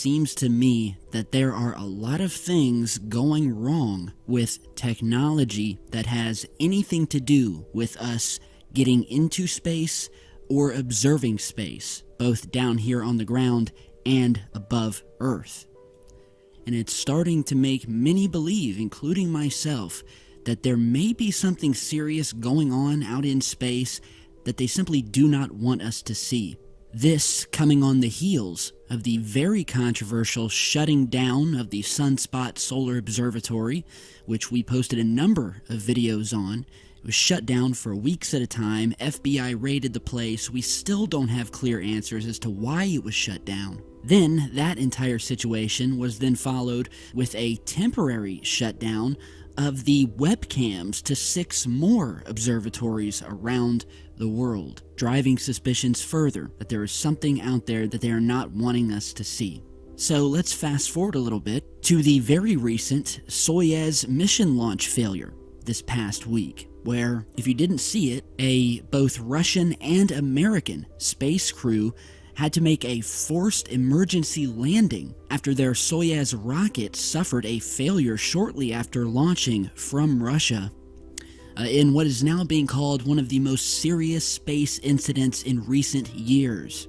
seems to me that there are a lot of things going wrong with technology that has anything to do with us getting into space or observing space, both down here on the ground and above Earth. And it's starting to make many believe, including myself, that there may be something serious going on out in space that they simply do not want us to see. This coming on the heels of the very controversial shutting down of the Sunspot Solar Observatory, which we posted a number of videos on. It was shut down for weeks at a time. FBI raided the place. We still don't have clear answers as to why it was shut down. Then that entire situation was then followed with a temporary shutdown of the webcams to 6 more observatories around the world, driving suspicions further that there is something out there that they are not wanting us to see. So let's fast forward a little bit to the very recent Soyuz mission launch failure this past week, where, if you didn't see it, a both Russian and American space crew had to make a forced emergency landing after their Soyuz rocket suffered a failure shortly after launching from Russia, in what is now being called one of the most serious space incidents in recent years.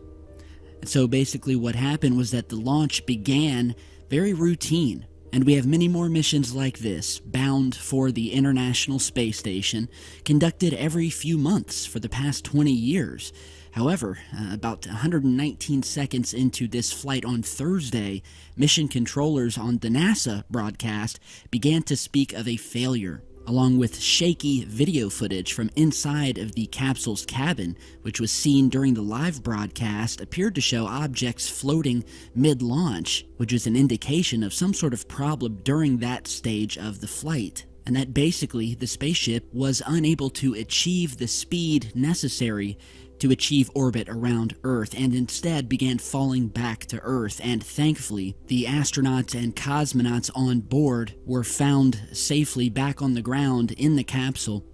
And so basically what happened was that the launch began very routine, and we have many more missions like this bound for the International Space Station, conducted every few months for the past 20 years. However, about 119 seconds into this flight on Thursday, mission controllers on the NASA broadcast began to speak of a failure, along with shaky video footage from inside of the capsule's cabin, which was seen during the live broadcast, appeared to show objects floating mid-launch, which is an indication of some sort of problem during that stage of the flight, and that basically the spaceship was unable to achieve the speed necessary to achieve orbit around Earth, and instead began falling back to Earth. And thankfully, the astronauts and cosmonauts on board were found safely back on the ground in the capsule.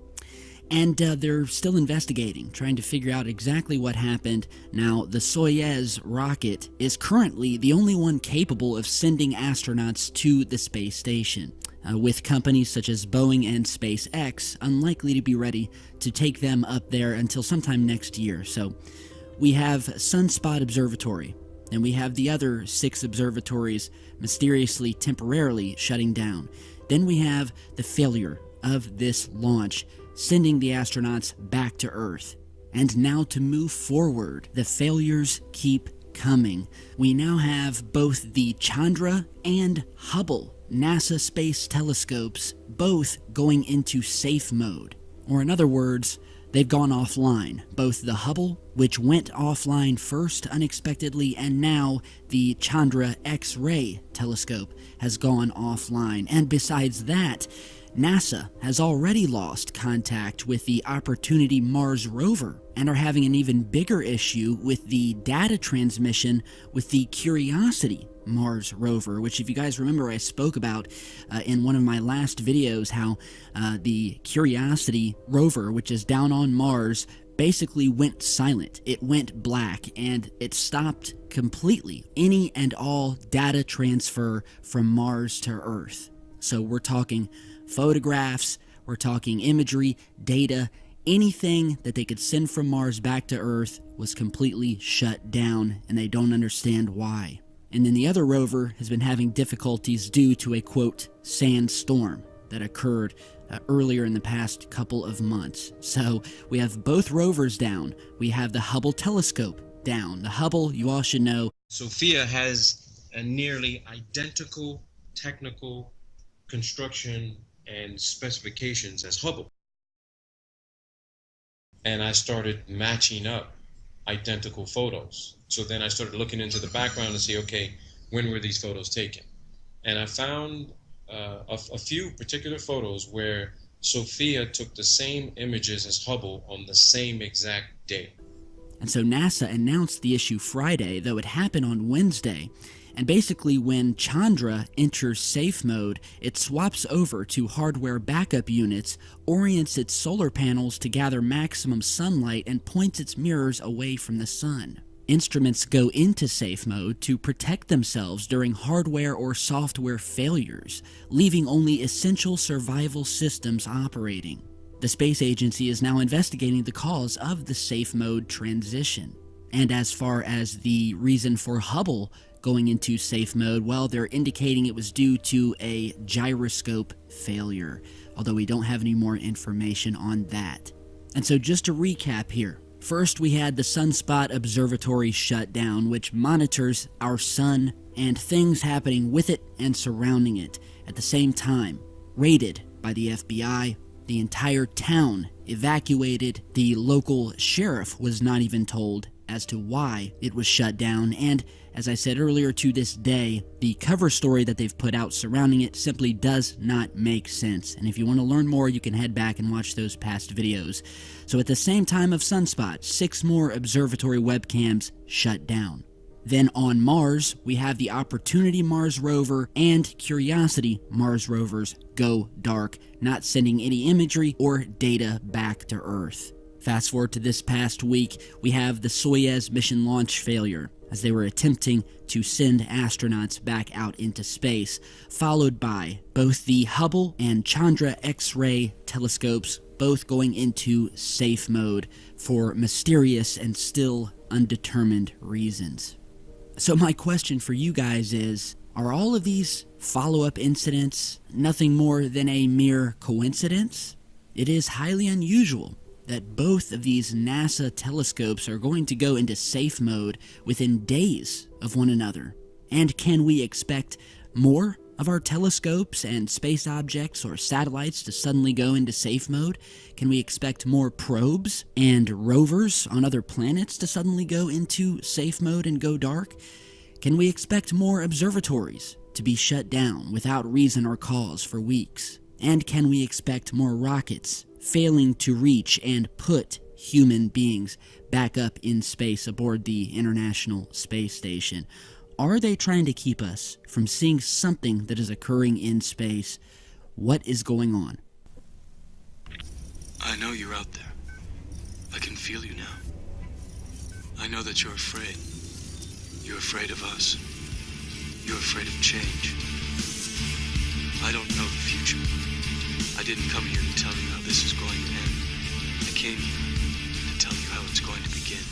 And they're still investigating, trying to figure out exactly what happened. Now, the Soyuz rocket is currently the only one capable of sending astronauts to the space station, with companies such as Boeing and SpaceX unlikely to be ready to take them up there until sometime next year. So we have Sunspot Observatory, and we have the other 6 observatories mysteriously temporarily shutting down. Then we have the failure of this launch, sending the astronauts back to Earth. And now to move forward, the failures keep coming. We now have both the Chandra and Hubble NASA space telescopes both going into safe mode. Or in other words, they've gone offline. Both the Hubble, which went offline first unexpectedly, and now the Chandra X-ray telescope has gone offline. And besides that, NASA has already lost contact with the Opportunity Mars rover and are having an even bigger issue with the data transmission with the Curiosity Mars rover, which, if you guys remember, I spoke about in one of my last videos, how the Curiosity rover, which is down on Mars, basically went silent. It went black, and it stopped completely any and all data transfer from Mars to Earth. So we're talking photographs, we're talking imagery, data, anything that they could send from Mars back to Earth was completely shut down, and they don't understand why. And then the other rover has been having difficulties due to a, quote, sandstorm that occurred earlier in the past couple of months. So we have both rovers down. We have the Hubble telescope down. The Hubble, you all should know, Sophia has a nearly identical technical construction and specifications as Hubble. And I started matching up identical photos. So then I started looking into the background to see, okay, when were these photos taken? And I found a few particular photos where Sophia took the same images as Hubble on the same exact day. And so NASA announced the issue Friday, though it happened on Wednesday. And basically, when Chandra enters safe mode, it swaps over to hardware backup units, orients its solar panels to gather maximum sunlight, and points its mirrors away from the sun. Instruments go into safe mode to protect themselves during hardware or software failures, leaving only essential survival systems operating. The space agency is now investigating the cause of the safe mode transition. And as far as the reason for Hubble going into safe mode, well, they're indicating it was due to a gyroscope failure, although we don't have any more information on that. And so just to recap here, first we had the Sunspot Observatory shutdown, which monitors our sun and things happening with it and surrounding it at the same time. Raided by the FBI, the entire town evacuated, the local sheriff was not even told as to why it was shut down, and as I said earlier, to this day, the cover story that they've put out surrounding it simply does not make sense. And if you want to learn more, you can head back and watch those past videos. So at the same time of Sunspot, 6 more observatory webcams shut down. Then on Mars, we have the Opportunity Mars rover and Curiosity Mars rovers go dark, not sending any imagery or data back to Earth. Fast forward to this past week, we have the Soyuz mission launch failure, as they were attempting to send astronauts back out into space, followed by both the Hubble and Chandra X-ray telescopes both going into safe mode for mysterious and still undetermined reasons. So my question for you guys is, are all of these follow-up incidents nothing more than a mere coincidence? It is highly unusual that both of these NASA telescopes are going to go into safe mode within days of one another. And can we expect more of our telescopes and space objects or satellites to suddenly go into safe mode? Can we expect more probes and rovers on other planets to suddenly go into safe mode and go dark? Can we expect more observatories to be shut down without reason or cause for weeks? And can we expect more rockets failing to reach and put human beings back up in space aboard the International Space Station? Are they trying to keep us from seeing something that is occurring in space? What is going on? I know you're out there. I can feel you now. I know that you're afraid. You're afraid of us. You're afraid of change. I don't know the future. I didn't come here to tell you how this is going to end. I came here to tell you how it's going to begin.